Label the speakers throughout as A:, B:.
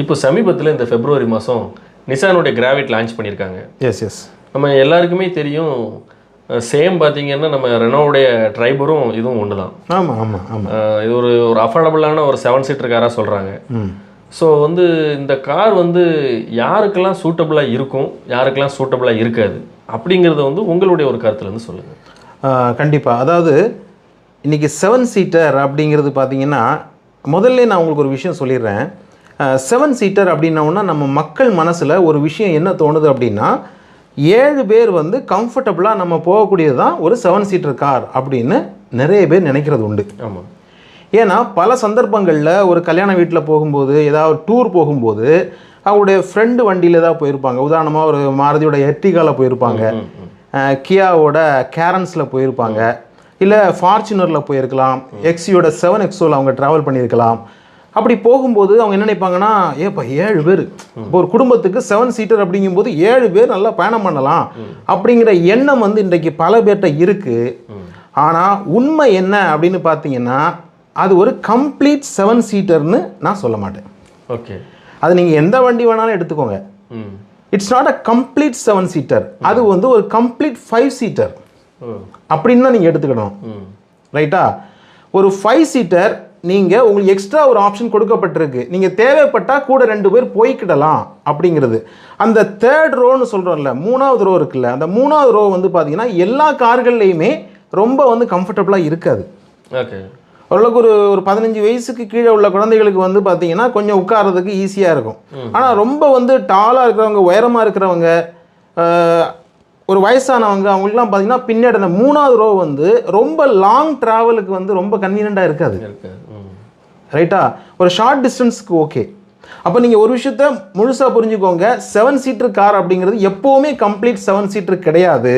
A: இப்போ சமீபத்தில் இந்த பிப்ரவரி மாதம் நிசானுடைய கிராவிட் லான்ச் பண்ணியிருக்காங்க.
B: எஸ்
A: நம்ம எல்லாருக்குமே தெரியும். சேம் பார்த்தீங்கன்னா நம்ம ரெனோவுடைய ட்ரைபரும் இதுவும் ஒன்று தான்.
B: ஆமாம் ஆமாம் ஆமாம்.
A: இது ஒரு அஃபோர்டபுளான ஒரு 7 சீட்டர் காராக சொல்கிறாங்க. ஸோ இந்த கார் யாருக்கெல்லாம் சூட்டபுளாக இருக்கும், யாருக்கெல்லாம் சூட்டபுளாக இருக்காது அப்படிங்கிறத உங்களுடைய ஒரு கருத்துலேருந்து சொல்லுங்கள்.
B: கண்டிப்பாக. அதாவது இன்றைக்கி 7 சீட்டர் அப்படிங்கிறது பார்த்தீங்கன்னா, முதல்ல நான் உங்களுக்கு ஒரு விஷயம் சொல்லிடுறேன். 7 சீட்டர் அப்படின்னோன்னா நம்ம மக்கள் மனசில் ஒரு விஷயம் என்ன தோணுது அப்படின்னா, 7 பேர் கம்ஃபர்டபுளாக நம்ம போகக்கூடியது தான் ஒரு 7 சீட்டர் கார் அப்படின்னு நிறைய பேர் நினைக்கிறது உண்டு.
A: ஆமாம்.
B: ஏன்னா பல சந்தர்ப்பங்களில் ஒரு கல்யாண வீட்டில் போகும்போது, ஏதாவது டூர் போகும்போது அவங்களுடைய ஃப்ரெண்டு வண்டியில் ஏதாவது போயிருப்பாங்க. உதாரணமாக ஒரு மாருதியோட எர்டிகாவில் போயிருப்பாங்க, கியாவோட கேரன்ஸில் போயிருப்பாங்க, இல்லை ஃபார்ச்சுனரில் போயிருக்கலாம், எக்ஸியோட 7XOவில் அவங்க ட்ராவல் பண்ணியிருக்கலாம். அப்படி போகும்போது அவங்க என்ன நினைப்பாங்கன்னா, ஏப்பா 7 பேர், இப்போ ஒரு குடும்பத்துக்கு 7 சீட்டர் அப்படிங்கும்போது 7 பேர் நல்லா பயணம் பண்ணலாம் அப்படிங்கிற எண்ணம் இன்றைக்கு பல பேர்கிட்ட இருக்குது. ஆனால் உண்மை என்ன அப்படின்னு பார்த்தீங்கன்னா, அது ஒரு கம்ப்ளீட் 7 சீட்டர்னு நான் சொல்ல மாட்டேன்.
A: ஓகே,
B: அது நீங்கள் எந்த வண்டி வேணாலும் எடுத்துக்கோங்க. It's not a complete 7 seater. அது ஒரு கம்ப்ளீட் 5 சீட்டர் அப்படின்னு தான் நீங்கள் எடுத்துக்கணும். ரைட்டா? ஒரு 5 சீட்டர் நீங்கள் உங்களுக்கு எக்ஸ்ட்ரா ஒரு ஆப்ஷன் கொடுக்கப்பட்டிருக்கு. நீங்கள் தேவைப்பட்டால் கூட 2 பேர் போய்க்கிடலாம் அப்படிங்கிறது. அந்த 3rd ரோன்னு சொல்கிறோம்ல, 3வது ரோ இருக்குல்ல, அந்த 3வது ரோ பார்த்தீங்கன்னா எல்லா கார்கள்லையுமே ரொம்ப கம்ஃபர்டபுளாக இருக்காது.
A: ஓகே.
B: ஓரளவுக்கு ஒரு 15 வயசுக்கு கீழே உள்ள குழந்தைகளுக்கு பார்த்தீங்கன்னா கொஞ்சம் உட்கார்றதுக்கு ஈஸியாக இருக்கும். ஆனால் ரொம்ப டாலாக இருக்கிறவங்க, உயரமாக இருக்கிறவங்க, ஒரு வயசானவங்க, அவங்களுக்குலாம் பார்த்தீங்கன்னா பின்னாடி அந்த 3வது ரோ ரொம்ப லாங் ட்ராவலுக்கு ரொம்ப கன்வீனியண்ட்டாக இருக்காது. ரைட்டா? ஒரு ஷார்ட் டிஸ்டன்ஸுக்கு ஓகே. அப்போ நீங்கள் ஒரு விஷயத்த முழுசாக புரிஞ்சுக்கோங்க. 7 சீட்டர் கார் அப்படிங்கிறது எப்போவுமே கம்ப்ளீட் 7 சீட்டர் கிடையாது.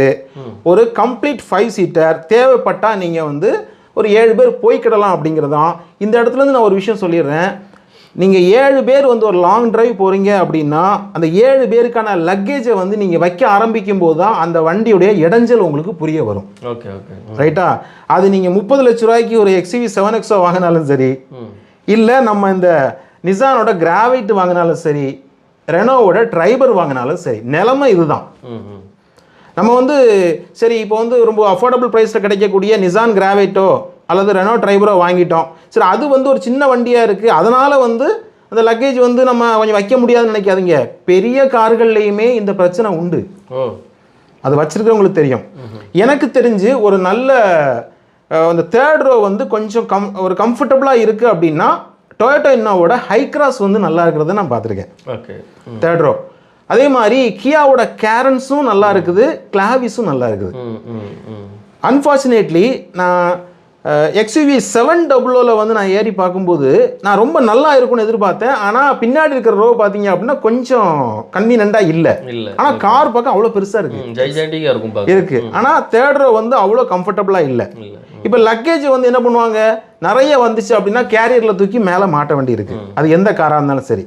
B: ஒரு கம்ப்ளீட் 5 சீட்டர் தேவைப்பட்டால் நீங்கள் ஒரு 7 பேர் போய்க்கிடலாம் அப்படிங்கிறது தான். இந்த இடத்துலேருந்து நான் ஒரு விஷயம் சொல்லிடுறேன். நீங்கள் 7 பேர் ஒரு லாங் டிரைவ் போகிறீங்க அப்படின்னா, அந்த 7 பேருக்கான லக்கேஜை நீங்கள் வைக்க ஆரம்பிக்கும் போது தான் அந்த வண்டியுடைய இடைஞ்சல் உங்களுக்கு புரிய வரும்.
A: Okay okay. ரைட்டா?
B: அது நீங்கள் 30 லட்ச ரூபாய்க்கு ஒரு XUV 7XO வாங்கினாலும் சரி, இல்லை நம்ம இந்த நிசானோட கிராவைட் வாங்கினாலும் சரி, ரெனோவோட ட்ரைபர் வாங்கினாலும் சரி, நிலைமை இதுதான். நம்ம சரி இப்போ ரொம்ப அஃபோர்டபுள் ப்ரைஸில் கிடைக்கக்கூடிய நிசான் கிராவைட்டோ அல்லது ரெனோ ட்ரைபரோ வாங்கிட்டோம். சரி, அது ஒரு சின்ன வண்டியாக இருக்குது, அதனால் அந்த லக்கேஜ் நம்ம கொஞ்சம் வைக்க முடியாதுன்னு நினைக்காதீங்க. பெரிய கார்கள்லையுமே இந்த பிரச்சனை உண்டு. அது வச்சிருக்கிறவங்களுக்கு தெரியும். எனக்கு தெரிஞ்சு ஒரு நல்ல அந்த 3rd ரோ கொஞ்சம் ஒரு கம்ஃபர்டபுளாக இருக்குது அப்படின்னா, டொயோட்டா இன்னோவோட ஹைக்ராஸ் நல்லா இருக்கிறத நான் பார்த்துருக்கேன்.
A: ஓகே.
B: 3rd row. அதே மாதிரி கியாவோட கேரன்ஸும் நல்லா இருக்குது, கிளாவிஸும் நல்லா இருக்குது. அன்ஃபார்ச்சுனேட்லி நான் XUV 700 நான் ஏறி பார்க்கும்போது நான் ரொம்ப நல்லா இருக்கும்னு எதிர்பார்த்தேன். ஆனால் பின்னாடி இருக்கிற ரோ பார்த்தீங்க அப்படின்னா கொஞ்சம் கன்வீனியண்டாக இல்லை. ஆனால் கார் பார்க்க அவ்வளோ பெருசாக இருக்கு. ஆனால் 3rd ரோ அவ்வளோ கம்ஃபர்டபுளாக இல்லை. இப்போ லக்கேஜ் என்ன பண்ணுவாங்க, நிறைய வந்துச்சு அப்படின்னா கேரியரில் தூக்கி மேலே மாட்ட வேண்டி இருக்கு. அது எந்த காராக இருந்தாலும் சரி.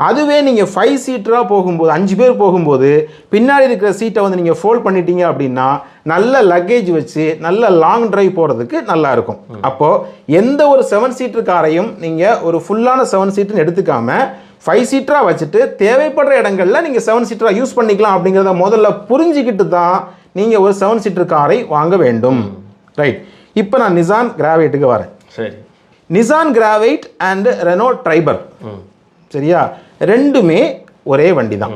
B: அதுவே நீங்கள் 5 சீட்டராக போகும்போது, 5 பேர் போகும்போது பின்னாடி இருக்கிற சீட்டை நீங்கள் ஃபோல்ட் பண்ணிட்டீங்க அப்படின்னா நல்ல லக்கேஜ் வச்சு நல்ல லாங் டிரைவ் போகிறதுக்கு நல்லா இருக்கும். அப்போது எந்த ஒரு 7 சீட்டர் காரையும் நீங்கள் ஒரு ஃபுல்லான 7 சீட்டர்னு எடுத்துக்காம 5 சீட்டராக வச்சுட்டு தேவைப்படுற இடங்களில் நீங்கள் 7 சீட்டராக யூஸ் பண்ணிக்கலாம் அப்படிங்கிறத முதல்ல புரிஞ்சுக்கிட்டு தான் நீங்கள் ஒரு 7 சீட்டர் காரை வாங்க வேண்டும். ரைட்? இப்போ நான் நிசான் கிராவைட்டுக்கு வரேன்.
A: சரி.
B: Nissan Gravite and Reno Triber, சரியா, ரெண்டுமே ஒரே வண்டி தான்.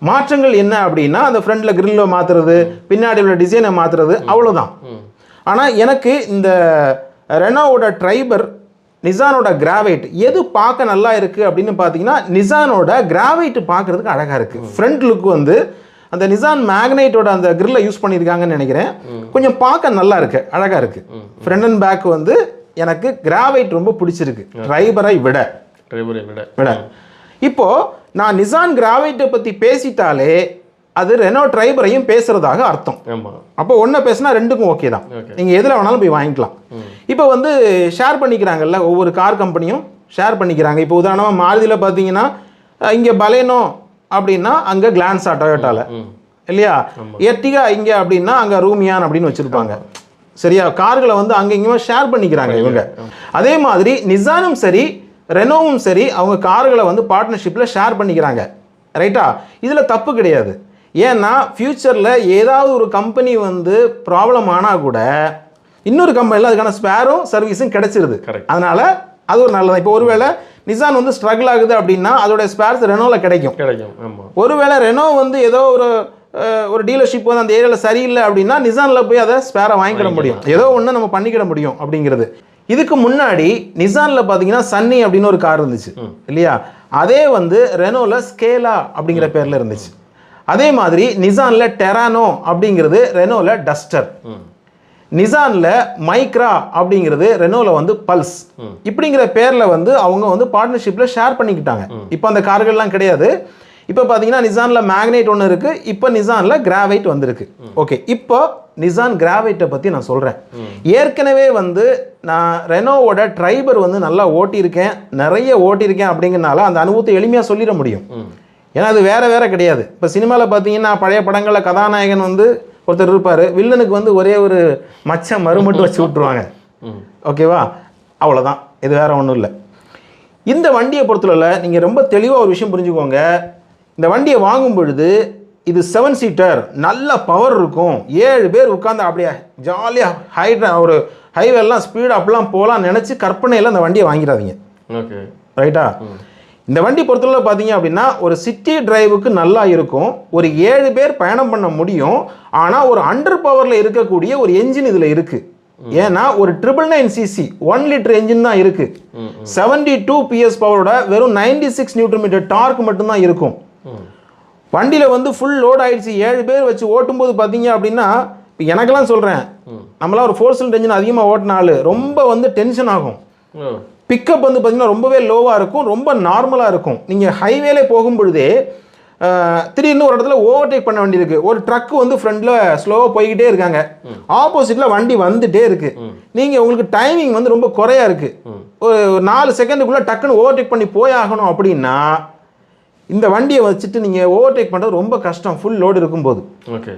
B: மாற்றங்கள் என்ன அப்படின்னா, அந்த ஃப்ரண்ட்ல கிரில்ல மாற்றுறது, பின்னாடி உள்ள டிசைனை மாற்றுறது, அவ்வளோதான். ஆனால் எனக்கு இந்த ரெனோவோட ட்ரைபர், நிசானோட கிராவைட் எது பார்க்க நல்லா இருக்குது அப்படின்னு பார்த்தீங்கன்னா, நிசானோட கிராவைட் பார்க்குறதுக்கு அழகாக இருக்குது. ஃப்ரண்ட் லுக் அந்த நிசான் மேக்னைட்டோட அந்த கிரில்லை யூஸ் பண்ணியிருக்காங்கன்னு நினைக்கிறேன். கொஞ்சம் பார்க்க நல்லா இருக்கு, அழகாக இருக்குது. ஃப்ரண்ட் அண்ட் பேக் எனக்கு கிராவைட் ரொம்ப பிடிச்சிருக்கு ட்ரைபரை விட. இப்போ நான் நிசான் கிராவைட்டை பற்றி பேசிட்டாலே அது ரெனோ ட்ரைபரையும் பேசுறதாக அர்த்தம். அப்போ ஒன்றை பேசினா ரெண்டுக்கும் ஓகே தான். நீங்கள் எதில் வேணாலும் போய் வாங்கிக்கலாம். இப்போ ஷேர் பண்ணிக்கிறாங்கல்ல, ஒவ்வொரு கார் கம்பெனியும் ஷேர் பண்ணிக்கிறாங்க. இப்போ உதாரணமாக மாருதியில் பார்த்தீங்கன்னா, இங்கே பலேனோ அப்படின்னா அங்கே கிளான்ஸா டொயோட்டாவில் இல்லையா, எர்டிகா இங்கே அப்படின்னா அங்கே ரூமியான் அப்படின்னு வச்சுருப்பாங்க. சரியா, கார்களை அங்கே இங்கேயுமே ஷேர் பண்ணிக்கிறாங்க இவங்க. அதே மாதிரி நிசானும் சரி ரெனோவும் சரி அவங்க கார்களை வந்து பார்ட்னர்ஷிப்பில் ஷேர் பண்ணிக்கிறாங்க. ரைட்டா? இதில் தப்பு கிடையாது. ஏன்னா ஃப்யூச்சரில் ஏதாவது ஒரு கம்பெனி வந்து ப்ராப்ளம் ஆனால் கூட இன்னொரு கம்பெனியில் அதுக்கான ஸ்பேரும் சர்வீஸும் கிடைச்சிருது. அதனால் அது ஒரு நல்லது. இப்போ ஒருவேளை நிசான் வந்து ஸ்ட்ரகிள் ஆகுது அப்படின்னா அதோட ஸ்பேர்ஸ் ரெனோவில் கிடைக்கும். ஒருவேளை ரெனோ வந்து ஏதோ ஒரு டீலர்ஷிப் வந்து அந்த ஏரியாவில் சரியில்லை அப்படின்னா நிசானில் போய் அதை ஸ்பேரை வாங்கிக்கிட முடியும். ஏதோ ஒன்று நம்ம பண்ணிக்கிட முடியும் அப்படிங்கிறது. இதுக்கு முன்னாடி நிசானில் பார்த்தீங்கன்னா சன்னி அப்படின்னு ஒரு கார் இருந்துச்சு இல்லையா? அதே வந்து ரெனோவில் ஸ்கேலா அப்படிங்கிற பேரில் இருந்துச்சு. அதே மாதிரி நிசானில் டெரானோ அப்படிங்கிறது ரெனோவில் டஸ்டர், நிசானில் மைக்ரா அப்படிங்கிறது ரெனோவில் வந்து பல்ஸ் இப்படிங்கிற பேரில் வந்து அவங்க வந்து பார்ட்னர்ஷிப்பில் ஷேர் பண்ணிக்கிட்டாங்க. இப்போ அந்த கார்கள்லாம் கிடையாது. இப்போ பார்த்தீங்கன்னா நிசானில் மேக்னைட் ஒன்று இருக்குது, இப்போ நிசானில் கிராவைட் வந்திருக்கு. ஓகே, இப்போ நிசான் கிராவைட்டை பற்றி நான் சொல்கிறேன். ஏற்கனவே வந்து நான் ரெனோவோட ட்ரைபர் வந்து நல்லா ஓட்டியிருக்கேன், நிறைய ஓட்டியிருக்கேன் அப்படிங்கிறனால அந்த அனுபவத்தை எளிமையாக சொல்லிட முடியும். ஏன்னா அது வேறு கிடையாது. இப்போ சினிமாவில் பார்த்தீங்கன்னா பழைய படங்களில் கதாநாயகன் வந்து ஒருத்தர் இருப்பார், வில்லனுக்கு வந்து ஒரே ஒரு மச்சம் மறுமட்டு வச்சு விட்ருவாங்க. ஓகேவா? அவ்வளோதான், இது வேறு ஒன்றும் இல்லை. இந்த வண்டியை பொறுத்தவரை நீங்கள் ரொம்ப தெளிவாக ஒரு விஷயம் புரிஞ்சுக்கோங்க. இந்த வண்டியை வாங்கும் பொழுது இது 7 சீட்டர், நல்ல பவர் இருக்கும், 7 பேர் உட்காந்து அப்படியே ஜாலியாக ஒரு ஹைவேலாம் ஸ்பீடு அப்படிலாம் போகலாம் நினச்சி கற்பனையில் அந்த வண்டியை வாங்கிடாதீங்க. ஓகே, ரைட்டா? இந்த வண்டி பொறுத்தவரை பார்த்தீங்க அப்படின்னா ஒரு சிட்டி டிரைவுக்கு நல்லா இருக்கும், ஒரு 7 பேர் பயணம் பண்ண முடியும். ஆனால் ஒரு அண்டர் பவரில் இருக்கக்கூடிய ஒரு என்ஜின் இதில் இருக்குது. ஏன்னா ஒரு 999cc 1 லிட்டர் என்ஜின் தான் இருக்குது. 72 PS பவரோட வெறும் 96 Nm டார்க் மட்டும்தான் இருக்கும். வண்டியில் வந்து ஃபுல் லோட் ஆகிடுச்சு, 7 பேர் வச்சு ஓட்டும்போது பார்த்தீங்க அப்படின்னா, இப்போ எனக்கெல்லாம் சொல்கிறேன், நம்மளாம் ஒரு 4 சிலிண்டர் என்ஜின் அதிகமாக ஓட்டினாலும் ரொம்ப வந்து டென்ஷன் ஆகும். பிக்கப் வந்து பார்த்தீங்கன்னா ரொம்பவே லோவாக இருக்கும், ரொம்ப நார்மலாக இருக்கும். நீங்கள் ஹைவேலே போகும் பொழுதே திடீர்னு ஒரு இடத்துல ஓவர்டேக் பண்ண வேண்டி இருக்குது. ஒரு ட்ரக் வந்து ஃப்ரண்டில் ஸ்லோவாக போய்கிட்டே இருக்காங்க, ஆப்போசிட்டில் வண்டி வந்துகிட்டே இருக்குது. நீங்கள் உங்களுக்கு டைமிங் வந்து ரொம்ப குறையா இருக்குது, ஒரு 4 செகண்டுக்குள்ளே டக்குன்னு ஓவர்டேக் பண்ணி போயாகணும் அப்படின்னா இந்த வண்டியை வச்சுட்டு நீங்கள் ஓவர்டேக் பண்ணுறது ரொம்ப கஷ்டம், ஃபுல் லோடு இருக்கும்போது. ஓகே,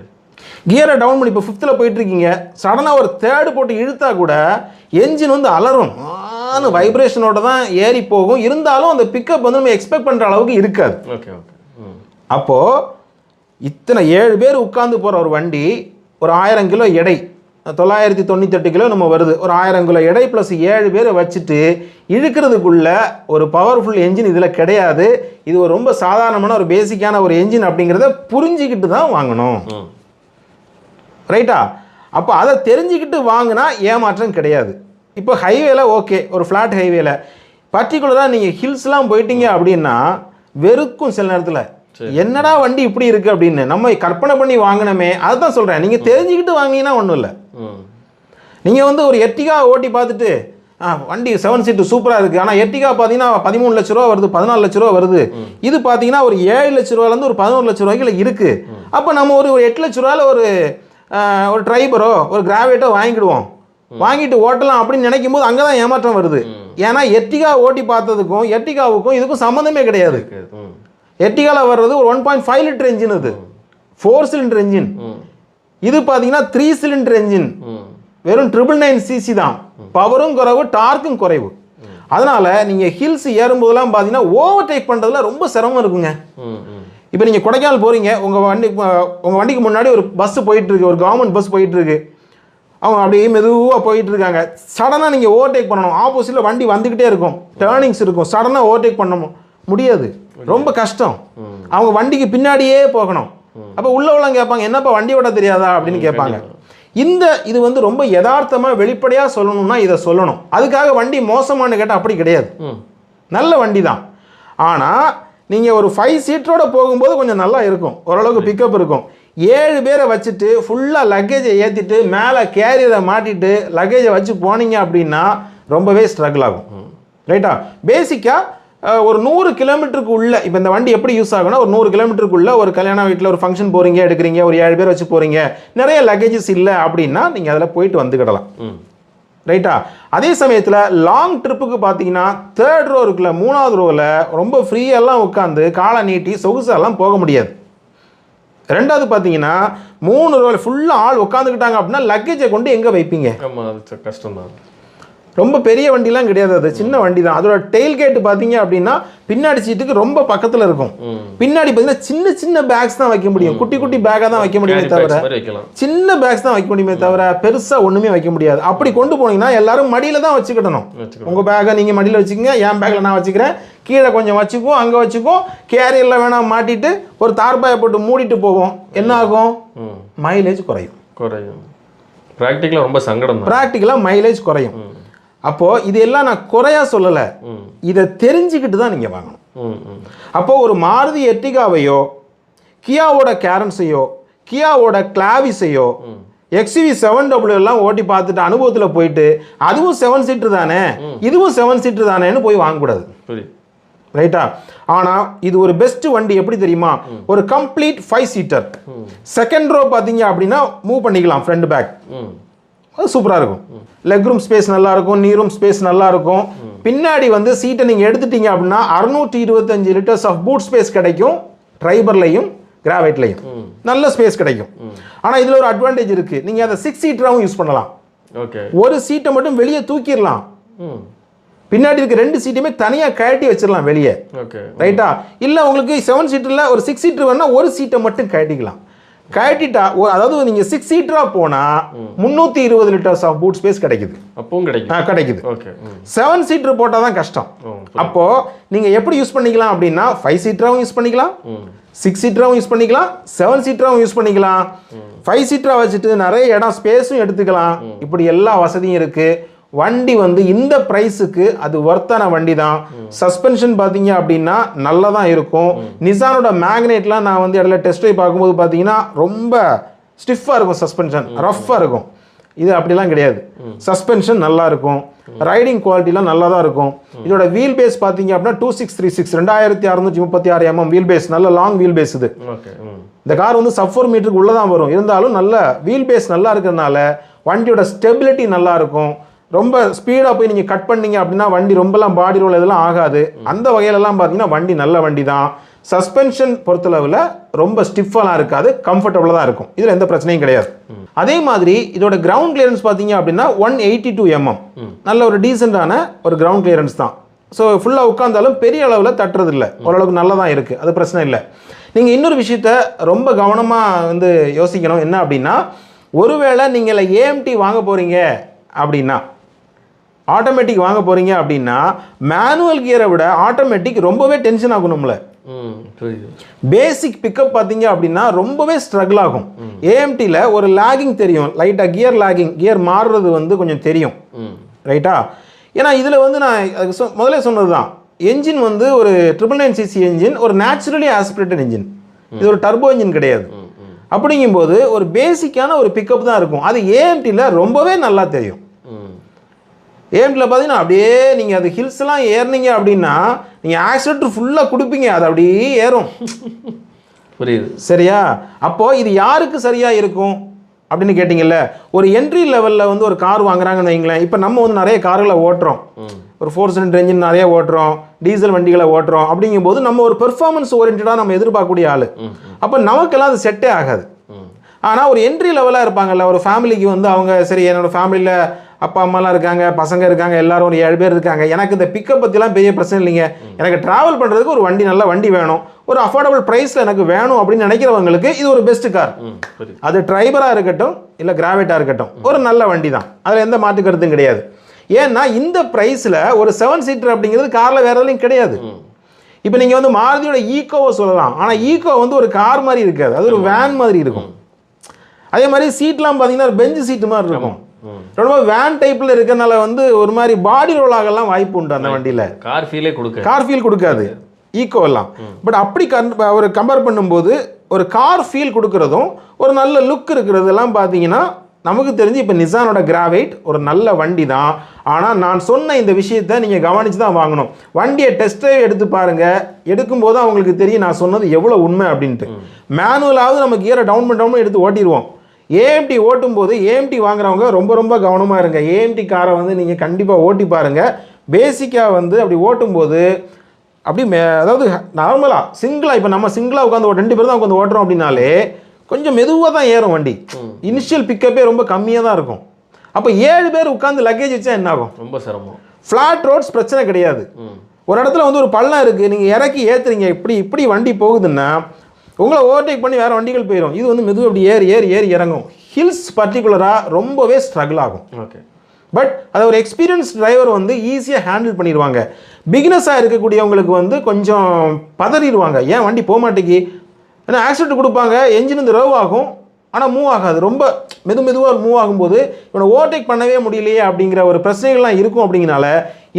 B: கியரை டவுன் பண்ணி இப்போ 5th போயிட்டுருக்கீங்க, சடனாக ஒரு 3rd போட்டு இழுத்தா கூட என்ஜின் வந்து அலறும், வைப்ரேஷனோட தான் ஏறி போகும். இருந்தாலும் அந்த பிக்கப் வந்து நம்ம எக்ஸ்பெக்ட் பண்ணுற அளவுக்கு இருக்காது. Okay okay. அப்போது இத்தனை 7 பேர் உட்காந்து போகிற ஒரு வண்டி, ஒரு 1000 கிலோ எடை, 998 கிலோ நம்ம வருது, ஒரு 1000 கிலோ எடை ப்ளஸ் 7 பேரை வச்சுட்டு இழுக்கிறதுக்குள்ள ஒரு பவர்ஃபுல் என்ஜின் இதில் கிடையாது. இது ஒரு ரொம்ப சாதாரணமான ஒரு பேசிக்கான ஒரு என்ஜின் அப்படிங்கிறத புரிஞ்சிக்கிட்டு தான் வாங்கணும். ரைட்டா? அப்போ அதை தெரிஞ்சுக்கிட்டு வாங்கினா ஏமாற்றம் கிடையாது. இப்போ ஹைவேல ஓகே, ஒரு ஃப்ளாட் ஹைவேல பர்டிகுலராக நீங்கள் ஹில்ஸ்லாம் போயிட்டீங்க அப்படின்னா வெறுக்கும் சில நேரத்தில், என்னடா வண்டி இப்படி இருக்குது அப்படின்னு நம்ம கற்பனை பண்ணி வாங்கினோமே. அதுதான் சொல்கிறேன், நீங்கள் தெரிஞ்சுக்கிட்டு வாங்கினீங்கன்னா ஒன்றும் இல்லை. நீங்கள் வந்து ஒரு எர்டிகா ஓட்டி பார்த்துட்டு வண்டி 7 சீட்டு சூப்பராக இருக்குது, ஆனால் எர்டிகா பார்த்தீங்கன்னா 13 லட்ச ரூபா வருது, 14 லட்ச ரூபா வருது, இது பார்த்தீங்கன்னா ஒரு 7 லட்ச ரூபாலேருந்து ஒரு 11 லட்ச ரூபாய்க்குள்ள இருக்குது. அப்போ நம்ம ஒரு 8 லட்ச ரூபாயில் ஒரு ட்ரைபரோ ஒரு கிராவேட்டோ வாங்கிடுவோம், வாங்கிட்டு ஓட்டலாம் அப்படின்னு நினைக்கும் போது அங்கே தான் ஏமாற்றம் வருது. ஏன்னா எர்டிகா ஓட்டி பார்த்ததுக்கும் எர்டிகாவுக்கும் இதுக்கும் சம்மந்தமே கிடையாது. எர்டிகாவில் வர்றது ஒரு 1.5 லிட்டர் என்ஜின், அது 4 சிலிண்டர் என்ஜின். இது பார்த்தீங்கன்னா 3 சிலிண்டர் என்ஜின், வெறும் 999cc தான், பவரும் குறைவு, டார்க்கும் குறைவு. அதனால நீங்கள் ஹில்ஸ் ஏறும்போதெல்லாம் பார்த்தீங்கன்னா ஓவர்டேக் பண்ணுறதுல ரொம்ப சிரமம் இருக்குங்க. இப்போ நீங்கள் கொடைக்கானல் போகிறீங்க, உங்கள் வண்டிக்கு முன்னாடி ஒரு பஸ் போயிட்டுருக்கு, ஒரு கவர்மெண்ட் பஸ் போயிட்டுருக்கு, அவங்க அப்படியே மெதுவாக போயிட்டு இருக்காங்க. சடனாக நீங்கள் ஓவர்டேக் பண்ணணும், ஆப்போசிட்டில் வண்டி வந்துக்கிட்டே இருக்கும், டேர்னிங்ஸ் இருக்கும், சடனாக ஓவர்டேக் பண்ண முடியாது, ரொம்ப கஷ்டம். அவங்க வண்டிக்கு பின்னாடியே போகணும். அப்போ உள்ளவெல்லாம் கேட்பாங்க, என்னப்பா வண்டி ஓட்ட தெரியாதா அப்படின்னு கேட்பாங்க. இது வந்து ரொம்ப யதார்த்தமாக வெளிப்படையாக சொல்லணும்னா இதை சொல்லணும். அதுக்காக வண்டி மோசமானு கேட்டால் அப்படி கிடையாது, நல்ல வண்டி தான். ஆனால் நீங்கள் ஒரு 5 சீட்டரோட போகும்போது கொஞ்சம் நல்லா இருக்கும், ஓரளவுக்கு பிக்கப் இருக்கும். 7 பேரை வச்சுட்டு ஃபுல்லாக லக்கேஜை ஏற்றிட்டு மேலே கேரியரை மாட்டிட்டு லக்கேஜை வச்சு போனீங்க அப்படின்னா ரொம்பவே ஸ்ட்ரகிள் ஆகும். ரைட்டா? பேசிக்காக ஒரு 100 கிலோமீட்டருக்கு உள்ள, இப்போ இந்த வண்டி எப்படி யூஸ் ஆகுனா, ஒரு 100 கிலோமீட்டருக்குள்ள ஒரு கல்யாண வீட்டில் ஒரு ஃபங்க்ஷன் போகிறீங்க, எடுக்கிறீங்க, ஒரு 7 பேர் வச்சு போகிறீங்க, நிறைய லக்கேஜஸ் இல்லை அப்படின்னா நீங்கள் அதில் போயிட்டு வந்துக்கிடலாம். ரைட்டா? அதே சமயத்தில் லாங் ட்ரிப்புக்கு பார்த்தீங்கன்னா 3rd ரோ இருக்குல்ல, 3வது ரோவில் ரொம்ப ஃப்ரீயெல்லாம் உட்காந்து காலை நீட்டி சொகுசெல்லாம் போக முடியாது. 2வது பார்த்தீங்கன்னா 3 ரோவில் ஃபுல்லாக ஆள் உட்காந்துக்கிட்டாங்க அப்படின்னா லக்கேஜை கொண்டு எங்கே வைப்பீங்க?
A: கஷ்டம் தான்.
B: ரொம்ப பெரிய வண்டிலாம் கிடையாது, அது சின்ன வண்டி தான். அதோட டெயில் கேட் பார்த்தீங்க அப்படின்னா பின்னாடி சீட்டுக்கு ரொம்ப பக்கத்தில் இருக்கும். பின்னாடி பார்த்தீங்கன்னா சின்ன சின்ன பேக்ஸ் தான் வைக்க முடியும், குட்டி குட்டி பேக்காக தான் வைக்க முடியுமே தவிர, சின்ன பேக்ஸ் தான் வைக்க முடியுமே தவிர பெருசாக ஒன்றுமே வைக்க முடியாது. அப்படி கொண்டு போனீங்கன்னா எல்லாரும் மடியில் தான் வச்சுக்கிடணும். உங்கள் பேக்கை நீங்கள் மடியில் வச்சுக்கோங்க, என் பேக்கில் நான் வச்சுக்கிறேன், கீழே கொஞ்சம் வச்சுக்குவோம், அங்கே வச்சுக்குவோம், கேரியரில் வேணாம் மாட்டிட்டு ஒரு தார்பாயை போட்டு மூடிட்டு போவோம். என்ன ஆகும்? மைலேஜ் குறையும்.
A: ப்ராக்டிக்கலாக ரொம்ப சங்கடம்.
B: ப்ராக்டிக்கலாக மைலேஜ் குறையும். அப்போது இது எல்லாம் நான் குறையா சொல்லலை, இதை தெரிஞ்சுக்கிட்டு தான் நீங்கள் வாங்கணும். அப்போது ஒரு மாருதி எர்டிகாவையோ கியாவோட கேரன்ஸையோ கியாவோட கிளாவிஸையோ XUV 700 எல்லாம் ஓட்டி பார்த்துட்டு அனுபவத்தில் போயிட்டு அதுவும் 7 சீட்டர் தானே இதுவும் 7 சீட்டர் தானேன்னு போய் வாங்கக்கூடாது. ரைட்டா? ஆனால் இது ஒரு பெஸ்ட் வண்டி. எப்படி தெரியுமா? ஒரு கம்ப்ளீட் 5 சீட்டர். செகண்ட் ரோ பார்த்தீங்க அப்படின்னா மூவ் பண்ணிக்கலாம், ஃப்ரண்ட் பேக், அது சூப்பராக இருக்கும். லெக் ரூம் ஸ்பேஸ் நல்லா இருக்கும், நீ ரூம் ஸ்பேஸ் நல்லா இருக்கும். பின்னாடி வந்து சீட்டை நீங்கள் எடுத்துட்டீங்க அப்படின்னா 625 லிட்டர்ஸ் ஆஃப் பூட் ஸ்பேஸ் கிடைக்கும். ட்ரைபர்லையும் கிராவைட்லையும் நல்ல ஸ்பேஸ் கிடைக்கும். ஆனால் இதில் ஒரு அட்வான்டேஜ் இருக்குது, நீங்கள் அதை 6 சீட்டராகவும் யூஸ் பண்ணலாம். ஒரு சீட்டை மட்டும் வெளியே தூக்கிடலாம், பின்னாடி இருக்க 2 சீட்டுமே தனியாக கழட்டி வச்சிடலாம் வெளியே. ரைட்டா? இல்லை உங்களுக்கு 7 சீட்டரில் ஒரு 6 சீட்டர் வேணால் ஒரு சீட்டை மட்டும் கழட்டிக்கலாம். கழட்டிட்டா, அதாவது நீங்கள் 6 சீட்டராக போனால் 320 லிட்டர்ஸ் ஆஃப் பூட் ஸ்பேஸ் கிடைக்குது.
A: அப்பவும்
B: கிடைக்குது. 7 சீட்டர் போட்டால் தான் கஷ்டம். அப்போது நீங்கள் எப்படி யூஸ் பண்ணிக்கலாம் அப்படின்னா 5 சீட்டராகவும் யூஸ் பண்ணிக்கலாம், 6 சீட்டராகவும் யூஸ் பண்ணிக்கலாம், 7 சீட்டராகவும் யூஸ் பண்ணிக்கலாம். 5 சீட்டராக வச்சுட்டு நிறைய இடம் ஸ்பேஸும் எடுத்துக்கலாம். இப்படி எல்லா வசதியும் இருக்குது. வண்டி வந்து இந்த ப்ரைஸுக்கு அது ஒர்த்தான வண்டி தான். சஸ்பென்ஷன் பார்த்தீங்க அப்படின்னா நல்லா தான் இருக்கும். நிசானோட மேக்னெட்லாம் நான் வந்து இடையில டெஸ்ட் ட்ரைவ் பார்க்கும்போது பார்த்தீங்கன்னா ரொம்ப ஸ்டிஃபாக இருக்கும், சஸ்பென்ஷன் ரஃப்பாக இருக்கும். இது அப்படிலாம் கிடையாது, சஸ்பென்ஷன் நல்லா இருக்கும், ரைடிங் குவாலிட்டிலாம் நல்லா தான் இருக்கும். இதோட வீல் பேஸ் பார்த்தீங்க அப்படின்னா 2636 2636 mm வீல் பேஸ், நல்ல லாங் வீல் பேஸ். இது இந்த கார் வந்து சப் 4 மீட்டருக்கு உள்ளே தான் வரும், இருந்தாலும் நல்ல வீல் பேஸ் நல்லா இருக்கிறதுனால வண்டியோட ஸ்டெபிலிட்டி நல்லா இருக்கும். ரொம்ப ஸ்பீடாக போய் நீங்கள் கட் பண்ணீங்க அப்படின்னா வண்டி ரொம்பலாம் பாடி ரோல் இதெல்லாம் ஆகாது. அந்த வகையிலலாம் பார்த்தீங்கன்னா வண்டி நல்ல வண்டி தான். சஸ்பென்ஷன் பொறுத்தளவில் ரொம்ப ஸ்டிஃபாலாம் இருக்காது, கம்ஃபர்டபுளாக தான் இருக்கும். இதில் எந்த பிரச்சனையும் கிடையாது. அதே மாதிரி இதோட கிரவுண்ட் கிளியரன்ஸ் பார்த்தீங்க அப்படின்னா 182 mm, நல்ல ஒரு டீசெண்டான ஒரு கிரவுண்ட் கிளியரன்ஸ் தான். ஸோ ஃபுல்லாக உட்காந்தாலும் பெரிய அளவில் தட்டுறது இல்லை, ஓரளவுக்கு நல்லா தான் இருக்குது, அது பிரச்சனை இல்லை. நீங்கள் இன்னொரு விஷயத்த ரொம்ப கவனமாக வந்து யோசிக்கணும். என்ன அப்படின்னா, ஒருவேளை நீங்கள் AMT வாங்க போகிறீங்க அப்படின்னா, ஆட்டோமேட்டிக் வாங்க போகிறீங்க அப்படின்னா மேனுவல் கியரை விட ஆட்டோமேட்டிக் ரொம்பவே டென்ஷன் ஆகும். நம்மள பேசிக் பிக்கப் பார்த்தீங்க அப்படின்னா ரொம்பவே ஸ்ட்ரகிள் ஆகும். AMTல ஒரு லாகிங் தெரியும், லைட்டாக கியர் லாகிங், கியர் மாறுறது வந்து கொஞ்சம் தெரியும். ரைட்டா? ஏன்னா இதில் வந்து நான் முதல்ல சொன்னது தான், என்ஜின் வந்து ஒரு 999cc என்ஜின், ஒரு நேச்சுரலி ஆஸ்பிரேட்டட் என்ஜின், இது ஒரு டர்போ என்ஜின் கிடையாது. அப்படிங்கும்போது ஒரு பேசிக்கான ஒரு பிக்கப் தான் இருக்கும். அது AMTல ரொம்பவே நல்லா தெரியும். AMTல பார்த்தீங்கன்னா அப்படியே நீங்கள் அது ஹில்ஸ்லாம் ஏறினீங்க அப்படின்னா நீங்கள் ஆக்சிலேட்டர் ஃபுல்லாக கொடுப்பீங்க, அது அப்படியே ஏறும்.
A: புரியுது,
B: சரியா? அப்போது இது யாருக்கு சரியாக இருக்கும் அப்படின்னு கேட்டிங்கல்ல, ஒரு என்ட்ரி லெவலில் வந்து ஒரு கார் வாங்குறாங்கன்னு வைங்களேன். இப்போ நம்ம வந்து நிறைய கார்களை ஓட்டுறோம், ஒரு 4 சிலிண்டர் என்ஜின் நிறைய ஓட்டுறோம், டீசல் வண்டிகளை ஓட்டுறோம். அப்படிங்கும்போது நம்ம ஒரு பெர்ஃபார்மன்ஸ் ஓரியன்டாக நம்ம எதிர்பார்க்கக்கூடிய ஆள். அப்போ நமக்கெல்லாம் அது செட்டே ஆகாது. ஆனால் ஒரு என்ட்ரி லெவலாக இருப்பாங்கல்ல, ஒரு ஃபேமிலிக்கு வந்து அவங்க சரி என்னோடய ஃபேமிலியில் அப்பா அம்மாலாம் இருக்காங்க, பசங்க இருக்காங்க, எல்லாரும் ஒரு 7 பேர் இருக்காங்க, எனக்கு இந்த பிக்கப் பற்றிலாம் பெரிய பிரச்சனை இல்லைங்க, எனக்கு ட்ராவல் பண்ணுறதுக்கு ஒரு வண்டி, நல்ல வண்டி வேணும், ஒரு அஃபோர்டபுள் ப்ரைஸில் எனக்கு வேணும் அப்படின்னு நினைக்கிறவங்களுக்கு இது ஒரு பெஸ்ட் கார். அது ட்ரைபராக இருக்கட்டும் இல்லை கிராவைட்டாக இருக்கட்டும், ஒரு நல்ல வண்டி தான், அதில் எந்த மாற்று கருத்தும் கிடையாது. ஏன்னா இந்த ப்ரைஸில் ஒரு 7 சீட்டர் அப்படிங்கிறது காரில் வேறு எதுலையும் கிடையாது. இப்போ நீங்கள் வந்து மாருதியோட ஈக்கோவை சொல்லலாம், ஆனால் ஈக்கோ வந்து ஒரு கார் மாதிரி இருக்காது, அது ஒரு வேன் மாதிரி இருக்கும். அதே மாதிரி சீட்லாம் பார்த்தீங்கன்னா ஒரு பெஞ்சு சீட்டு மாதிரி இருக்கும், ரொம்ப வேன் டைப்பில் இருக்கிறனால வந்து ஒரு மாதிரி பாடி ரோல் ஆகலாம் வாய்ப்பு உண்டு அந்த வண்டியில்.
A: கார்
B: ஃபீல் கொடுக்காது ஈக்கோ எல்லாம். பட் அப்படி ஒரு கம்பேர் பண்ணும்போது ஒரு கார் ஃபீல் கொடுக்குறதும் ஒரு நல்ல லுக் இருக்கிறதெல்லாம் பார்த்தீங்கன்னா நமக்கு தெரிஞ்சு இப்போ நிசானோட கிராவைட் ஒரு நல்ல வண்டி தான். ஆனால் நான் சொன்ன இந்த விஷயத்தை நீங்கள் கவனித்து தான் வாங்கணும். வண்டியை டெஸ்ட் ட்ரைவ் எடுத்து பாருங்கள், எடுக்கும்போது அவங்களுக்கு தெரியும் நான் சொன்னது எவ்வளோ உண்மை அப்படின்ட்டு. மேனுவலாவது நம்ம கியரை டவுன் பண்ணி எடுத்து ஓட்டிடுவோம். AMT ஓட்டும் போது AMT வாங்குறவங்க ரொம்ப ரொம்ப கவனமாக இருங்க. AMT காரை வந்து நீங்கள் கண்டிப்பாக ஓட்டி பாருங்கள். பேசிக்காக வந்து அப்படி ஓட்டும்போது அப்படி அதாவது நார்மலாக சிங்கிளாக, இப்போ நம்ம சிங்கிளாக உட்காந்து 2 பேர் தான் உட்காந்து ஓட்டுறோம் அப்படின்னாலே கொஞ்சம் மெதுவாக தான் ஏறும் வண்டி. இனிஷியல் பிக்கப்பே ரொம்ப கம்மியாக தான் இருக்கும். அப்போ 7 பேர் உட்காந்து லக்கேஜ் வச்சா என்ன ஆகும்?
A: ரொம்ப சிரமம்.
B: ஃப்ளாட் ரோட்ஸ் பிரச்சனை கிடையாது. ஒரு இடத்துல வந்து ஒரு பள்ளம் இருக்குது, நீங்கள் இறக்கி ஏற்றுறீங்க, இப்படி வண்டி போகுதுன்னா உங்களை ஓவர்டேக் பண்ணி வேறு வண்டிகள் போயிடும். இது வந்து மெதுவாக அப்படி ஏறி இறங்கும். ஹில்ஸ் பர்டிகுலராக ரொம்பவே ஸ்ட்ரகிள் ஆகும்.
A: ஓகே.
B: பட் அதை ஒரு எக்ஸ்பீரியன்ஸ் டிரைவர் வந்து ஈஸியாக ஹேண்டில் பண்ணிடுவாங்க. பிகினஸாக இருக்கக்கூடியவங்களுக்கு வந்து கொஞ்சம் பதறிடுவாங்க, ஏன் வண்டி போக மாட்டேங்கி, ஏன்னா ஆக்சிடென்ட் கொடுப்பாங்க, என்ஜின் வந்து ரவ் ஆகும், ஆனால் மூவ் ஆகாது. ரொம்ப மெதுவாக மூவ் ஆகும்போது இவனை ஓவர்டேக் பண்ணவே முடியலையே அப்படிங்கிற ஒரு பிரச்சனைகள்லாம் இருக்கும். அப்படிங்கிறனால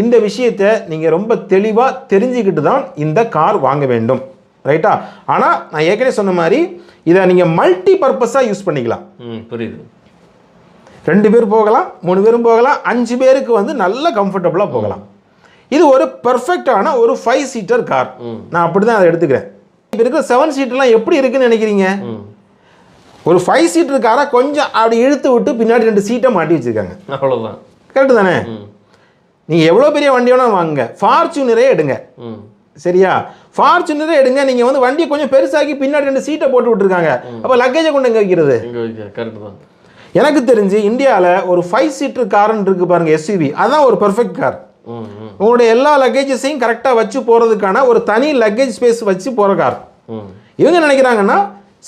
B: இந்த விஷயத்தை நீங்கள் ரொம்ப தெளிவாக தெரிஞ்சுக்கிட்டு தான் இந்த கார் வாங்க வேண்டும். ரைட்டா? ஆனால் நான் ஏற்கனவே சொன்ன மாதிரி இதை நீங்கள் மல்டி பர்பஸாக யூஸ் பண்ணிக்கலாம்.
A: புரியுது.
B: 2 பேர் போகலாம், 3 பேரும் போகலாம், 5 பேருக்கு வந்து நல்ல கம்ஃபர்டபுளாக போகலாம். இது ஒரு பெர்ஃபெக்டான ஒரு 5 சீட்டர் கார். நான் அப்படி தான் அதை எடுத்துக்கிறேன். இப்போ இருக்கிற 7 சீட்டர்லாம் எப்படி இருக்குன்னு நினைக்கிறீங்க? ஒரு 5 சீட்டர் காரை கொஞ்சம் அப்படி இழுத்து விட்டு பின்னாடி 2 சீட்டை மாட்டி வச்சுருக்காங்க.
A: அவ்வளோதான்.
B: கரெக்டு தானே? நீங்கள் எவ்வளோ பெரிய வண்டி வேணால் வாங்குங்க, ஃபார்ச்சுனரே எடுங்க. சரியா? ஃபார்ச்சுனரே எடுங்க. நீங்கள் வந்து வண்டியை கொஞ்சம் பெருசாக்கி பின்னாடி 2 சீட்டை போட்டு விட்டுருக்காங்க. அப்போ லக்கேஜை கொண்டு எங்கே வைக்கிறது?
A: கரெக்டு தான்.
B: எனக்கு தெரிஞ்சு இந்தியாவில் ஒரு 5 சீட்டர் கார்னு இருக்கு பாருங்க, எஸ்யூவி. அதான் ஒரு பெர்ஃபெக்ட் கார். உங்களுடைய எல்லா லக்கேஜஸையும் கரெக்டாக வச்சு போகிறதுக்கான ஒரு தனி லக்கேஜ் ஸ்பேஸ் வச்சு போகிற கார். இவங்க நினைக்கிறாங்கன்னா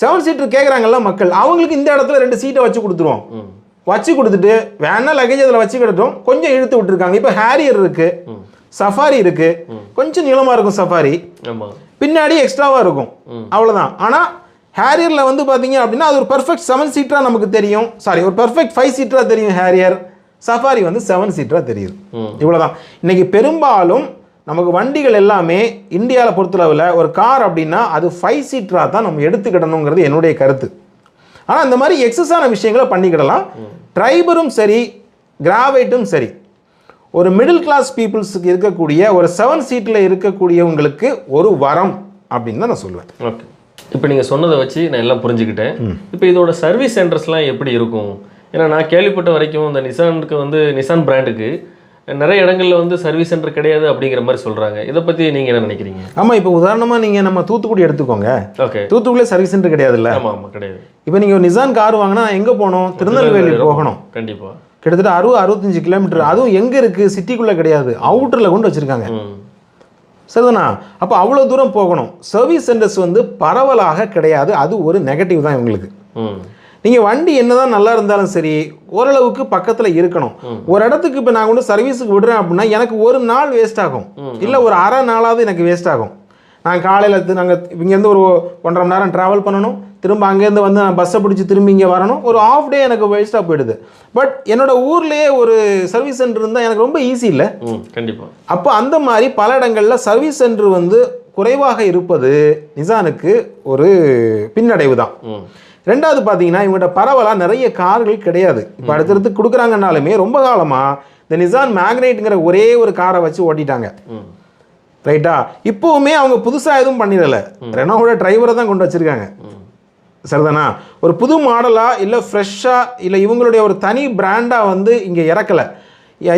B: 7 சீட்டர் கேட்குறாங்கல்ல மக்கள், அவங்களுக்கு இந்த இடத்துல 2 சீட்டை வச்சு கொடுத்துருவோம். வச்சு கொடுத்துட்டு வேணா லக்கேஜ் அதில் வச்சு கிடட்டும், கொஞ்சம் இழுத்து விட்டுருக்காங்க. இப்போ ஹேரியர் இருக்கு, சஃபாரி இருக்கு, கொஞ்சம் நீளமாக இருக்கும் சஃபாரி, பின்னாடி எக்ஸ்ட்ராவாக இருக்கும், அவ்வளோதான். ஆனால் ஹேரியரில் வந்து பார்த்தீங்க அப்படின்னா அது ஒரு பெர்ஃபெக்ட் 7 சீட்டராக நமக்கு தெரியும். சாரி, ஒரு பெர்ஃபெக்ட் 5 சீட்டராக தெரியும் ஹேரியர். சஃபாரி வந்து 7 சீட்டராக தெரியுது. இவ்வளோதான். இன்னைக்கு பெரும்பாலும் நமக்கு வண்டிகள் எல்லாமே இந்தியாவில் பொறுத்தளவில் ஒரு கார் அப்படின்னா அது 5 சீட்டராக தான் நம்ம எடுத்துக்கிடணுங்கிறது என்னுடைய கருத்து. ஆனால் இந்த மாதிரி எக்ஸஸான விஷயங்களை பண்ணிக்கிடலாம். ட்ரைபரும் சரி, கிராவைட்டும் சரி, ஒரு மிடில் கிளாஸ் பீப்புள்ஸுக்கு இருக்கக்கூடிய ஒரு 7 சீட்டில் இருக்கக்கூடியவங்களுக்கு ஒரு வரம் அப்படின்னு தான் நான் சொல்லுவேன்.
A: ஓகே. இப்போ நீங்கள் சொன்னதை வச்சு நான் எல்லாம் புரிஞ்சுக்கிட்டேன். இப்போ இதோட சர்வீஸ் சென்டர்ஸ்லாம் எப்படி இருக்கும்? ஏன்னா நான் கேள்விப்பட்ட வரைக்கும் இந்த நிசானுக்கு வந்து நிசான் பிராண்டுக்கு நிறைய இடங்களில் வந்து சர்வீஸ் சென்டர் கிடையாது அப்படிங்கிற மாதிரி சொல்கிறாங்க. இதை பற்றி நீங்கள் என்ன நினைக்கிறீங்க?
B: ஆமாம், இப்போ உதாரணமாக நீங்கள் நம்ம தூத்துக்குடி எடுத்துக்கோங்க.
A: ஓகே.
B: தூத்துக்குடியில் சர்வீஸ் சென்டர் கிடையாது இல்லை?
A: ஆமாம், கிடையாது.
B: இப்போ நீங்கள் ஒரு நிசான் கார் வாங்கினா எங்கே போகணும்? திருநெல்வேலி போகணும்.
A: கண்டிப்பாக.
B: கிட்டத்தட்ட 60-65 கிலோமீட்டர். அதுவும் எங்கே இருக்குது? சிட்டிக்குள்ளே கிடையாது, அவுட்டரில் கொண்டு வச்சுருக்காங்க. சரிதானா? அப்போ அவ்வளோ தூரம் போகணும். சர்வீஸ் சென்டர்ஸ் வந்து பரவலாக கிடையாது. அது ஒரு நெகட்டிவ் தான் இவங்களுக்கு. நீங்கள் வண்டி என்னதான் நல்லா இருந்தாலும் சரி, ஓரளவுக்கு பக்கத்தில் இருக்கணும். ஒரு இடத்துக்கு இப்போ நான் கொண்டு சர்வீஸுக்கு விடுறேன் அப்படின்னா எனக்கு ஒரு நாள் வேஸ்ட் ஆகும், இல்லை ஒரு அரை நாளாவது எனக்கு வேஸ்ட் ஆகும். நான் காலையில் நாங்கள் இங்கேருந்து ஒரு 1.5 மணி நேரம் ட்ராவல் பண்ணணும், திரும்ப அங்கேருந்து வந்து நான் பஸ்ஸை பிடிச்சி திரும்பி இங்கே வரணும், ஒரு ஆஃப் டே எனக்கு வேஸ்ட்டாக போயிடுது. பட் என்னோடய ஊர்லேயே ஒரு சர்வீஸ் சென்டர் இருந்தால் எனக்கு ரொம்ப ஈஸி இல்லை?
A: கண்டிப்பாக.
B: அப்போ அந்த மாதிரி பல இடங்களில் சர்வீஸ் சென்டர் வந்து குறைவாக இருப்பது நிசானுக்கு ஒரு பின்னடைவு தான். ரெண்டாவது பார்த்தீங்கன்னா இவங்கள்ட்ட பரவலாக நிறைய கார்கள் கிடையாது. இப்போ அடுத்தடுத்து கொடுக்குறாங்கன்னாலுமே ரொம்ப காலமாக இந்த நிசான் மேக்னைட்டுங்கிற ஒரே ஒரு காரை வச்சு ஓட்டிட்டாங்க. ரைட்டா? இப்போவுமே அவங்க புதுசாக எதுவும் பண்ணிடலை, ரெனோவோட டிரைவரை தான் கொண்டு வச்சுருக்காங்க. சரிதானா? ஒரு புது மாடலாக இல்லை ஃப்ரெஷ்ஷாக இல்லை இவங்களுடைய ஒரு தனி பிராண்டாக வந்து இங்கே இறக்கலை.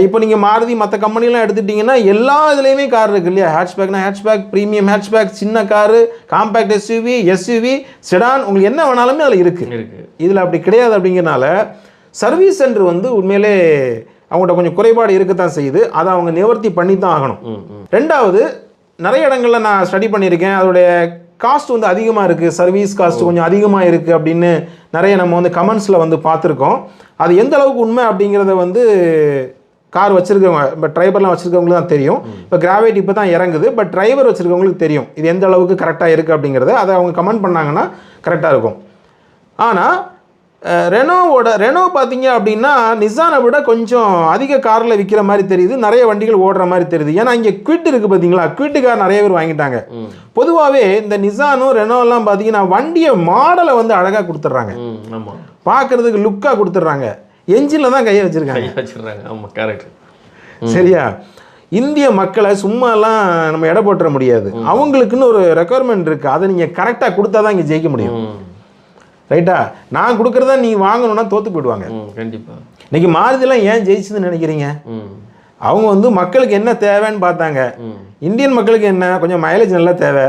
B: இப்போ நீங்கள் மாருதி மற்ற கம்பெனிலாம் எடுத்துட்டிங்கன்னா எல்லா இதுலேயுமே கார் இருக்குது இல்லையா? ஹேட்ச்பேக்னா ஹேட்ச்பேக், ப்ரீமியம் ஹேட்ச்பேக், சின்ன காரு, காம்பேக்ட் எஸ்யூவி, செடான், உங்களுக்கு என்ன வேணாலுமே அதில் இருக்குது. இதில் அப்படி கிடையாது. அப்படிங்கிறனால சர்வீஸ் சென்டர் வந்து உண்மையிலே அவங்கள்ட்ட கொஞ்சம் குறைபாடு இருக்கத்தான் செய்யுது. அதை அவங்க நிவர்த்தி பண்ணி தான் ஆகணும். ரெண்டாவது, நிறைய இடங்களில் நான் ஸ்டடி பண்ணியிருக்கேன், அதோடைய காஸ்ட் வந்து அதிகமாக இருக்குது, சர்வீஸ் காஸ்ட் கொஞ்சம் அதிகமாக இருக்குது அப்படின்னு நிறைய நம்ம வந்து கமெண்ட்ஸில் வந்து பார்த்துருக்கோம். அது எந்த அளவுக்கு உண்மை அப்படிங்கிறத வந்து கார் வச்சுருக்கவங்க, இப்போ டிரைவர்லாம் வச்சுருக்கவங்களுக்கு தான் தெரியும். இப்போ கிராவைட் இப்போ தான் இறங்குது, பட் டிரைவர் வச்சுருக்கவங்களுக்கு தெரியும் இது எந்த அளவுக்கு கரெக்டாக இருக்குது அப்படிங்கிறத. அதை அவங்க கமெண்ட் பண்ணாங்கன்னா கரெக்டாக இருக்கும். ஆனால் ரெனோ பார்த்தீங்க அப்படின்னா நிசானை விட கொஞ்சம் அதிக காரில் விற்கிற மாதிரி தெரியுது, நிறைய வண்டிகள் ஓடுற மாதிரி தெரியுது. ஏன்னா இங்கே குவிட் இருக்குது பார்த்தீங்களா? குவிட் கார் நிறைய பேர் வாங்கிட்டாங்க. பொதுவாகவே இந்த நிசானும் ரெனோலாம் பார்த்தீங்கன்னா வண்டியை மாடலை வந்து அழகாக கொடுத்துட்றாங்க, பார்க்குறதுக்கு லுக்காக கொடுத்துட்றாங்க, என்ஜினில் தான் கையை வச்சுருக்காங்க.
A: ஆமாம், கரெக்ட்.
B: சரியா? இந்திய மக்களை சும்மாலாம் நம்ம எடை போட்டுற முடியாது. அவங்களுக்குன்னு ஒரு ரெக்குயர்மெண்ட் இருக்குது, அதை நீங்கள் கரெக்டாக கொடுத்தா தான் இங்கே ஜெயிக்க முடியும். ரைட்டா? நான் கொடுக்குறதா நீ வாங்கணும்னா தோற்று போயிடுவாங்க.
A: கண்டிப்பாக.
B: இன்னைக்கு மாருதிலாம் ஏன் ஜெயிச்சுன்னு நினைக்கிறீங்க? அவங்க வந்து மக்களுக்கு என்ன தேவைன்னு பார்த்தாங்க. இந்தியன் மக்களுக்கு என்ன, கொஞ்சம் மைலேஜ் நல்லா தேவை,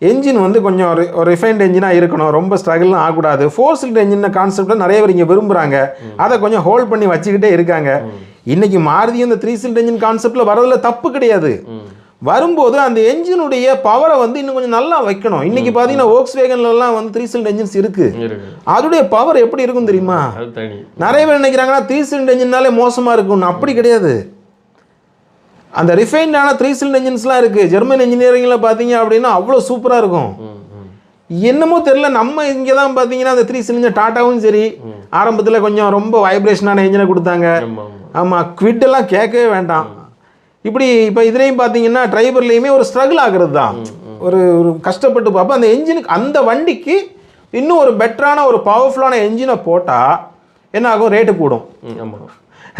B: என்ஜின் வந்து கொஞ்சம் ஒரு ரிஃபைன்ட் என்ஜினாக இருக்கணும், ரொம்ப ஸ்ட்ரகிள்லாம் ஆகக்கூடாது. 4 சிலிண்டர் என்ஜின் கான்செப்டில் நிறைய பேர் இங்கே விரும்புகிறாங்க, அதை கொஞ்சம் ஹோல்ட் பண்ணி வச்சுக்கிட்டே இருக்காங்க. இன்னைக்கு மாருதி இந்த 3 சிலிண்டர் என்ஜின் கான்செப்டில் வரதுல தப்பு கிடையாது. வரும்போது அந்த என்ஜினுடைய பவரை வந்து இன்னும் கொஞ்சம் நல்லா வைக்கணும். இன்னைக்கு பார்த்தீங்கன்னா Volkswagenலாம் வந்து 3 சிலிண்டர் என்ஜின்ஸ் இருக்கு, அதோடைய பவர் எப்படி இருக்கும் தெரியுமா? நிறைய பேர் நினைக்கிறாங்கன்னா 3 சிலிண்டர் என்ஜின்னாலே மோசமாக இருக்கும்னு. அப்படி கிடையாது. அந்த ரிஃபைண்டான 3 சிலிண்டர் என்ஜின்ஸ்லாம் இருக்குது. ஜெர்மன் இன்ஜினியரிங்கில் பார்த்தீங்க அப்படின்னா அவ்வளோ சூப்பராக இருக்கும். என்னமோ தெரியல, நம்ம இங்கே தான் பார்த்தீங்கன்னா அந்த 3 சிலிண்டர் டாட்டாவும் சரி ஆரம்பத்தில் கொஞ்சம் ரொம்ப வைப்ரேஷனான என்ஜினை கொடுத்தாங்க. ஆமாம், குவிட் எல்லாம் கேட்கவே வேண்டாம். இப்படி இப்போ இதுலேயும் பார்த்தீங்கன்னா டிரைவர்லேயுமே ஒரு ஸ்ட்ரகிள் ஆகிறது தான், ஒரு கஷ்டப்பட்டு பார்ப்போம். அந்த என்ஜினுக்கு அந்த வண்டிக்கு இன்னும் ஒரு பெட்டரான ஒரு பவர்ஃபுல்லான என்ஜினை போட்டால் என்ன ஆகும்? ரேட்டு கூடும்.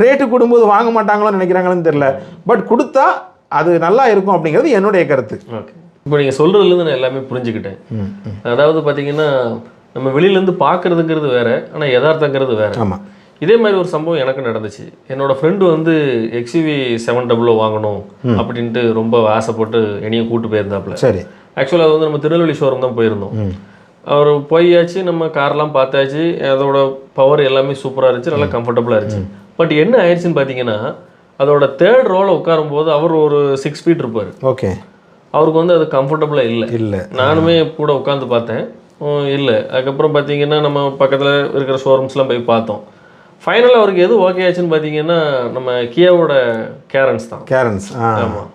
B: ரேட்டு கூடும்போது வாங்க மாட்டாங்களோன்னு நினைக்கிறாங்கன்னு தெரியல, பட் கொடுத்தா அது நல்லா இருக்கும் அப்படிங்கிறது என்னுடைய கருத்து.
A: ஓகே, இப்போ நீங்கள் சொல்கிறதுலேருந்து நான் எல்லாமே புரிஞ்சுக்கிட்டேன். அதாவது பார்த்தீங்கன்னா நம்ம வெளியிலேருந்து பார்க்குறதுங்கிறது வேறு, ஆனால் யதார்த்தங்கிறது வேறு.
B: ஆமாம்,
A: இதே மாதிரி ஒரு சம்பவம் எனக்கு நடந்துச்சு. என்னோட ஃப்ரெண்டு வந்து XUV 700 வாங்கணும் அப்படின்ட்டு ரொம்ப ஆசைப்பட்டு என்னையும் கூட்டு போயிருந்தாப்புல.
B: சரி,
A: ஆக்சுவலாக அது வந்து நம்ம திருநெல்வேலி ஷோரூம் தான் போயிருந்தோம். அவர் போயாச்சு, நம்ம கார்லாம் பார்த்தாச்சு, அதோட பவர் எல்லாமே சூப்பராக இருந்துச்சு, நல்லா கம்ஃபர்டபுளாக இருந்துச்சு. பட் என்ன ஆயிடுச்சுன்னு பார்த்தீங்கன்னா அதோட 3rd ரோவில் உட்காரும்போது அவர் ஒரு 6 feet இருப்பார்.
B: ஓகே,
A: அவருக்கு வந்து அது கம்ஃபர்டபுளாக இல்லை. நானுமே கூட உட்காந்து பார்த்தேன், இல்லை. அதுக்கப்புறம் பார்த்தீங்கன்னா நம்ம பக்கத்தில் இருக்கிற ஷோரூம்ஸ்லாம் போய் பார்த்தோம். ஃபைனலாக அவருக்கு எது ஓகே ஆச்சுன்னு பார்த்தீங்கன்னா நம்ம கியாவோட கேரன்ஸ் தான்.
B: கேரன்ஸ்,
A: ஆமாம்.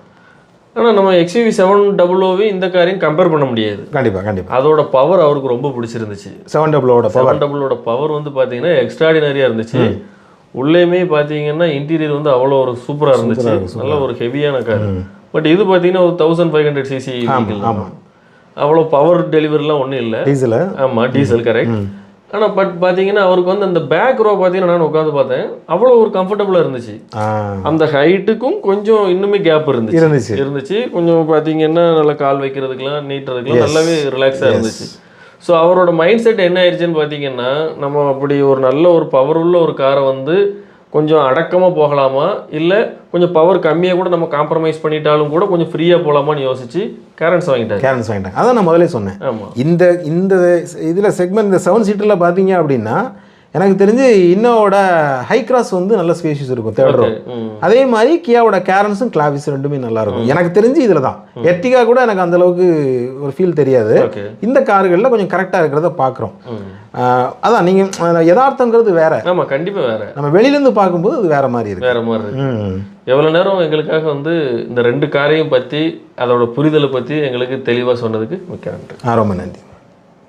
A: ஆனால் நம்ம XUV 700 இந்த காரையும் கம்பேர் பண்ண முடியாது.
B: கண்டிப்பாக.
A: அதோட பவர் அவருக்கு ரொம்ப பிடிச்சிருந்துச்சு.
B: 700
A: பவர் வந்து பார்த்தீங்கன்னா எக்ஸ்ட்ராடினரியாக இருந்துச்சு. உள்ளேயுமே பார்த்தீங்கன்னா இன்டீரியர் வந்து அவ்வளோ ஒரு சூப்பராக இருந்துச்சு, நல்ல ஒரு ஹெவியான கார். பட் இது பார்த்தீங்கன்னா ஒரு 1500cc அவ்வளோ பவர் டெலிவரிலாம் ஒன்றும் இல்லை.
B: டீசல்,
A: ஆமாம் டீசல், கரெக்ட். ஆனால் பட் பார்த்தீங்கன்னா அவருக்கு வந்து அந்த பேக் ரோ பார்த்தீங்கன்னா நான் உட்காந்து பார்த்தேன், அவ்வளோ ஒரு கம்ஃபர்டபுளாக இருந்துச்சு. அந்த ஹைட்டுக்கும் கொஞ்சம் இன்னுமே கேப் இருந்துச்சு. கொஞ்சம் பார்த்தீங்கன்னா நல்லா கால் வைக்கிறதுக்கெலாம் நீட்டுறதுக்கெலாம் நல்லாவே ரிலாக்ஸாக இருந்துச்சு. ஸோ அவரோட மைண்ட் செட் என்ன ஆயிடுச்சுன்னு பார்த்தீங்கன்னா, நம்ம அப்படி ஒரு நல்ல ஒரு பவர் உள்ள ஒரு காரை வந்து கொஞ்சம் அடக்கமாக போகலாமா, இல்லை கொஞ்சம் பவர் கம்மியாக கூட நம்ம காம்ப்ரமைஸ் பண்ணிட்டாலும் கூட கொஞ்சம் ஃப்ரீயாக போகலாமான்னு யோசிச்சு கேரன்ஸ் வாங்கிட்டாங்க.
B: அதான் நான் முதலே சொன்னேன்.
A: ஆமாம்,
B: இந்த இதில் செக்மெண்ட் இந்த 7 சீட்டரில் பார்த்தீங்க அப்படின்னா எனக்கு தெரிஞ்சு இன்னோட ஹை கிராஸ் வந்து நல்ல ஸ்பேஷியஸ் இருக்கும் 3rd ரோ. அதே மாதிரி கியாவோட கேரன்ஸும் கிளாவிஸ் ரெண்டுமே நல்லா இருக்கும். எனக்கு தெரிஞ்சு இதில் தான். எர்டிகா கூட எனக்கு அந்த அளவுக்கு ஒரு ஃபீல் தெரியாது. இந்த கார்களில் கொஞ்சம் கரெக்டாக இருக்கிறத பார்க்குறோம். அதான் நீங்கள் யதார்த்தங்கிறது வேற.
A: ஆமாம், கண்டிப்பாக வேற.
B: நம்ம வெளியிலேருந்து பார்க்கும்போது அது வேற மாதிரி இருக்கு.
A: எவ்வளோ நேரம் எங்களுக்காக வந்து இந்த 2 காரையும் பற்றி அதோட புரிதலை பற்றி எங்களுக்கு தெளிவாக சொன்னதுக்கு மிக்க நன்றி.
B: ரொம்ப நன்றி.